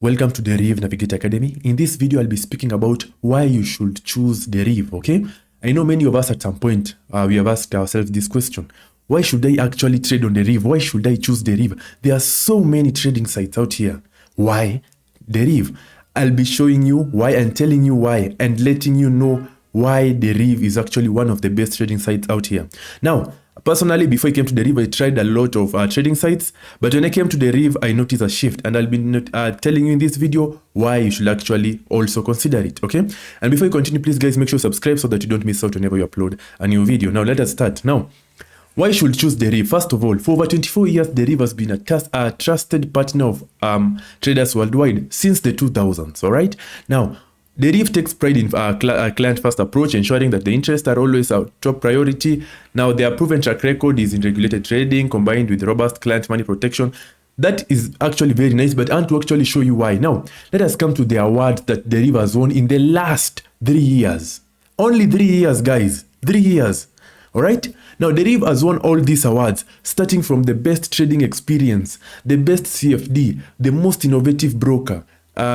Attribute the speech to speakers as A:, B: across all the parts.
A: Welcome to Deriv Navigator Academy. In this video, I'll be speaking about why you should choose Deriv, okay? I know many of us at some point, we have asked ourselves this question. Why should I actually trade on Deriv? Why should I choose Deriv? There are so many trading sites out here. Why Deriv? I'll be showing you why and telling you why and letting you know why Deriv is actually one of the best trading sites out here. Now, personally, before I came to Deriv, I tried a lot of trading sites, but when I came to Deriv, I noticed a shift, and I'll be telling you in this video why you should actually also consider it, okay? And before you continue, please guys, make sure you subscribe so that you don't miss out whenever you upload a new video. Now, let us start. Now, why should you choose Deriv? First of all, for over 24 years, Deriv has been a trusted partner of traders worldwide since the 2000s, all right? Now, Deriv takes pride in client-first approach, ensuring that the interests are always our top priority. Now, their proven track record is in regulated trading, combined with robust client money protection. That is actually very nice, but I want to actually show you why. Now, let us come to the awards that Deriv has won in the last 3 years. Only 3 years, guys. 3 years. All right? Now, Deriv has won all these awards, starting from the best trading experience, the best CFD, the most innovative broker,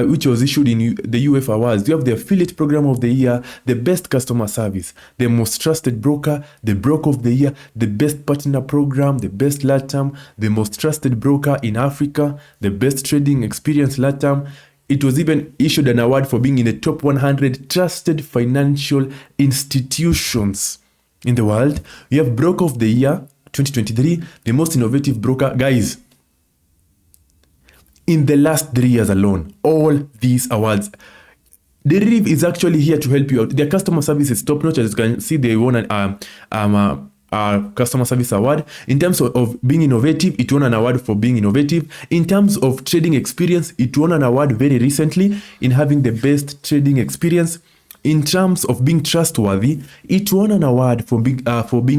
A: which was issued in the UF Awards. You have the Affiliate Program of the Year, the Best Customer Service, the Most Trusted Broker, the Broker of the Year, the Best Partner Program, the Best LATAM, the Most Trusted Broker in Africa, the Best Trading Experience LATAM. It was even issued an award for being in the top 100 trusted financial institutions in the world. We have Broker of the Year 2023, the Most Innovative Broker. Guys, in the last 3 years alone, all these awards, Deriv is actually here to help you out. Their customer service is top notch. As you can see, they won a customer service award. In terms of being innovative, it won an award for being innovative. In terms of trading experience, it won an award very recently in having the best trading experience. In terms of being trustworthy, it won an award for being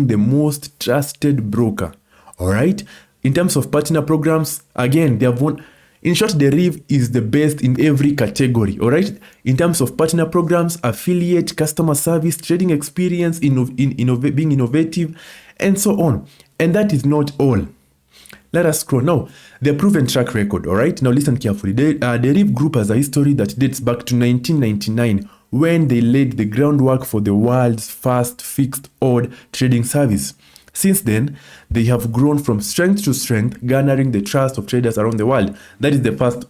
A: the most trusted broker. All right. In terms of partner programs, again, they have won. In short, Deriv is the best in every category, all right? In terms of partner programs, affiliate, customer service, trading experience, being innovative, and so on. And that is not all. Let us scroll now. Their proven track record, all right? Now listen carefully. Deriv Group has a history that dates back to 1999, when they laid the groundwork for the world's first fixed odd trading service. Since then, they have grown from strength to strength, garnering the trust of traders around the world. That is the first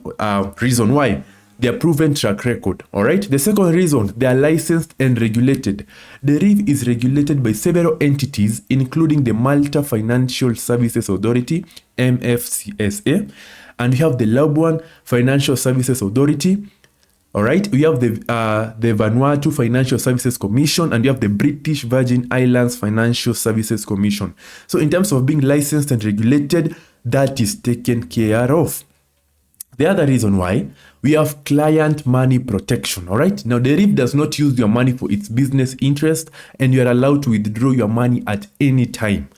A: reason why. Their proven track record. All right. The second reason, they are licensed and regulated. Deriv is regulated by several entities, including the Malta Financial Services Authority, MFCSA, and we have the Labuan Financial Services Authority. All right, we have the Vanuatu Financial Services Commission, and we have the British Virgin Islands Financial Services Commission. So in terms of being licensed and regulated, that is taken care of. The other reason why, we have client money protection. All right, now Deriv does not use your money for its business interest, and you are allowed to withdraw your money at any time.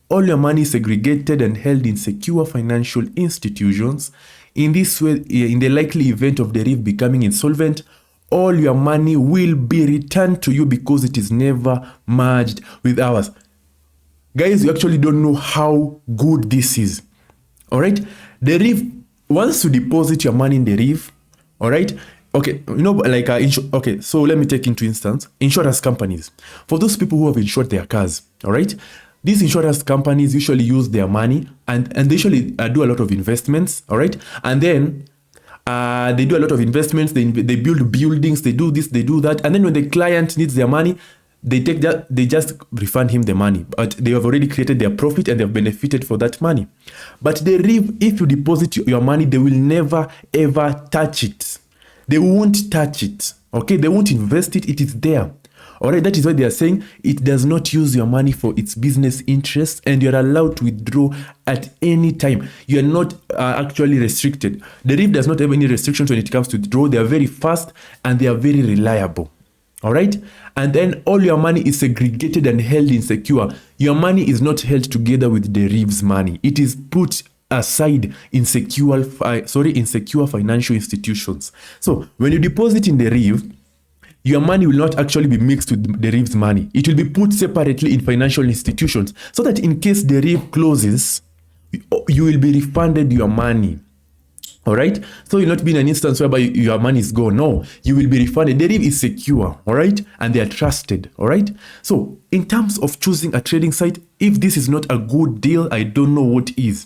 A: All your money is segregated and held in secure financial institutions. In this way, in the likely event of Deriv becoming insolvent, all your money will be returned to you because it is never merged with ours. Guys, you actually don't know how good this is. All right? Deriv, once you deposit your money in Deriv, all right? Okay, you know, like, okay, so let me take into instance, insurance companies. For those people who have insured their cars, all right? These insurance companies usually use their money and they usually do a lot of investments, all right? And then they do a lot of investments, they build buildings, they do this, they do that. And then when the client needs their money, they just refund him the money. But they have already created their profit and they have benefited for that money. But if you deposit your money, they will never, ever touch it. They won't touch it, okay? They won't invest it, it is there. All right, that is why they are saying it does not use your money for its business interests, and you're allowed to withdraw at any time. You are not actually restricted. Deriv does not have any restrictions when it comes to withdraw. They are very fast and they are very reliable. All right, and then all your money is segregated and held in secure. Your money is not held together with Deriv's money. It is put aside in secure financial institutions. So when you deposit in Deriv, your money will not actually be mixed with Deriv's money. It will be put separately in financial institutions so that in case Deriv closes, you will be refunded your money. All right, so you'll not be in an instance whereby your money is gone. No, you will be refunded. Deriv is secure, all right, and they are trusted. All right, so in terms of choosing a trading site, if this is not a good deal, I don't know what is.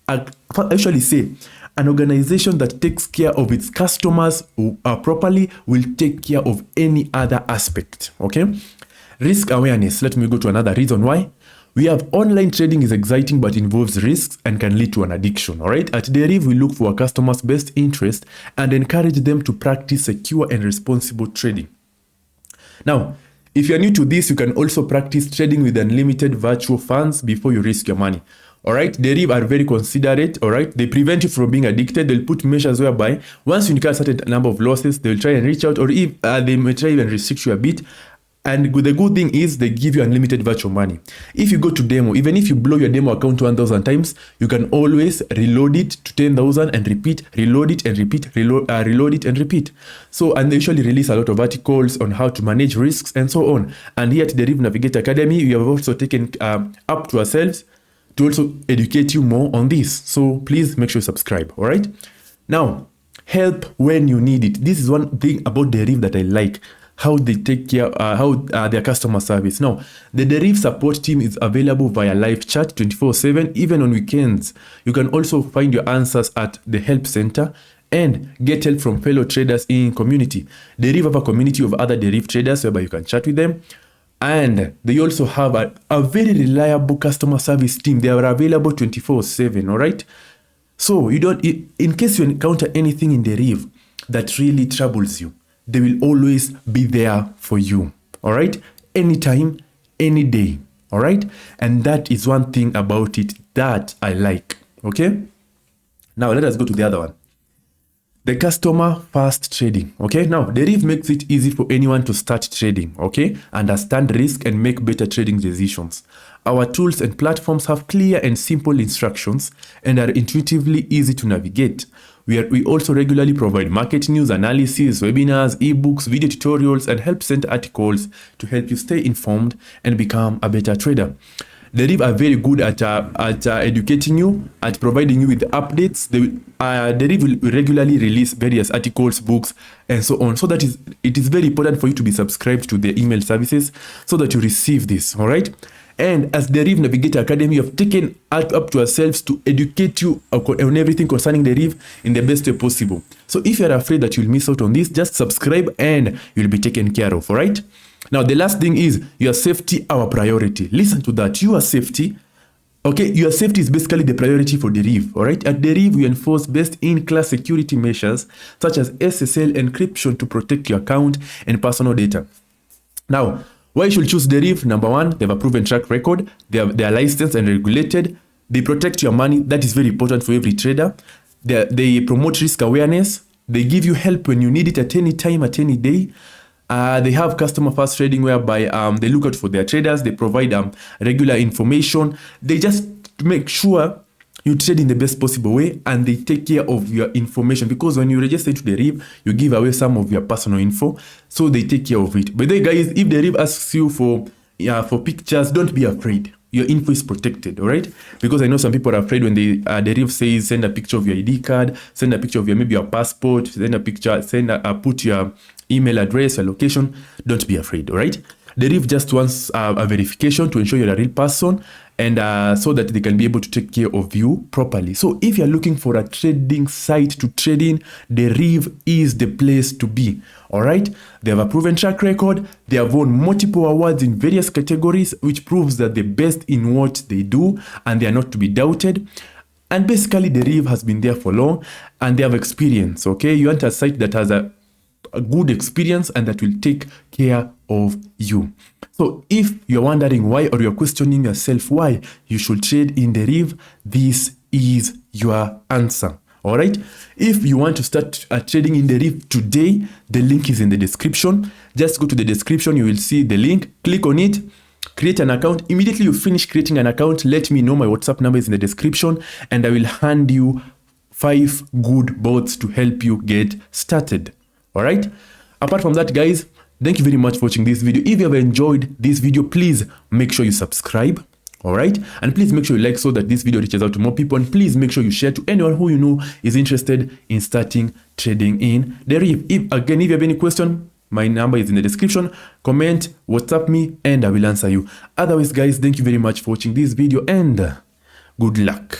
A: I actually say an organization that takes care of its customers properly will take care of any other aspect. Okay, risk awareness. Let me go to another reason why. We have online trading is exciting but involves risks and can lead to an addiction. All right, at Deriv, we look for our customers' best interest and encourage them to practice secure and responsible trading. Now, if you're new to this, you can also practice trading with unlimited virtual funds before you risk your money. All right, Deriv are very considerate. All right, they prevent you from being addicted. They'll put measures whereby once you incur a certain number of losses, they'll try and reach out, or if they may try and restrict you a bit. And the good thing is they give you unlimited virtual money. If you go to demo, even if you blow your demo account 1,000 times, you can always reload it to 10,000 and repeat, reload it and repeat, reload it and repeat. So, and they usually release a lot of articles on how to manage risks and so on. And here at Deriv Navigator Academy, we have also taken up to ourselves to also educate you more on this. So please make sure you subscribe, all right? Now, help when you need it. This is one thing about Deriv that I like. How they take care, their customer service. Now, the Deriv support team is available via live chat 24/7, even on weekends. You can also find your answers at the help center and get help from fellow traders in community. Deriv have a community of other Deriv traders whereby you can chat with them. And they also have a very reliable customer service team. They are available 24/7, all right? So you don't, in case you encounter anything in Deriv that really troubles you, they will always be there for you, all right? Anytime, any day, all right? And that is one thing about it that I like, okay? Now, let us go to the other one. The customer first trading, okay? Now, Deriv makes it easy for anyone to start trading, okay? Understand risk and make better trading decisions. Our tools and platforms have clear and simple instructions and are intuitively easy to navigate. We also regularly provide market news, analysis, webinars, ebooks, video tutorials, and help center articles to help you stay informed and become a better trader. Deriv are very good at educating you, at providing you with updates. Deriv will regularly release various articles, books, and so on. So that it is very important for you to be subscribed to their email services so that you receive this, all right? And as Deriv Navigator Academy, we have taken up to ourselves to educate you on everything concerning Deriv in the best way possible. So if you're afraid that you'll miss out on this, just subscribe and you'll be taken care of, all right? Now, the last thing is your safety, our priority. Listen to that. Your safety, okay? Your safety is basically the priority for Deriv, all right? At Deriv, we enforce best-in-class security measures such as SSL encryption to protect your account and personal data. Now, why you should choose Deriv? Number one, they have a proven track record. They are licensed and regulated. They protect your money. That is very important for every trader. They promote risk awareness. They give you help when you need it at any time, at any day. They have customer first trading whereby they look out for their traders. They provide regular information. They just make sure you trade in the best possible way, and they take care of your information, because when you register to Deriv, you give away some of your personal info, so they take care of it. But then, guys, if Deriv asks you for pictures, don't be afraid. Your info is protected, all right? Because I know some people are afraid when Deriv says send a picture of your ID card, send a picture of maybe your passport, send a picture, put your email address, your location. Don't be afraid, all right? Deriv just wants a verification to ensure you're a real person, and so that they can be able to take care of you properly. So if you're looking for a trading site to trade in, Deriv is the place to be, all right? They have a proven track record. They have won multiple awards in various categories, which proves that they're best in what they do, and they are not to be doubted. And basically, Deriv has been there for long, and they have experience, okay? You want a site that has a good experience and that will take care of you. So if you're wondering why, or you're questioning yourself why you should trade in Deriv, this is your answer, all right? If you want to start trading in Deriv today, the link is in the description. Just go to the description, you will see the link, click on it, create an account. Immediately you finish creating an account, let me know. My WhatsApp number is in the description, and I will hand you 5 good bots to help you get started, all right? Apart from that, guys, thank you very much for watching this video. If you have enjoyed this video, please make sure you subscribe, All right, and please make sure you like so that this video reaches out to more people, and please make sure you share to anyone who you know is interested in starting trading in Deriv. If you have any question, my number is in the description. Comment, WhatsApp me, and I will answer you. Otherwise, guys, thank you very much for watching this video, and good luck.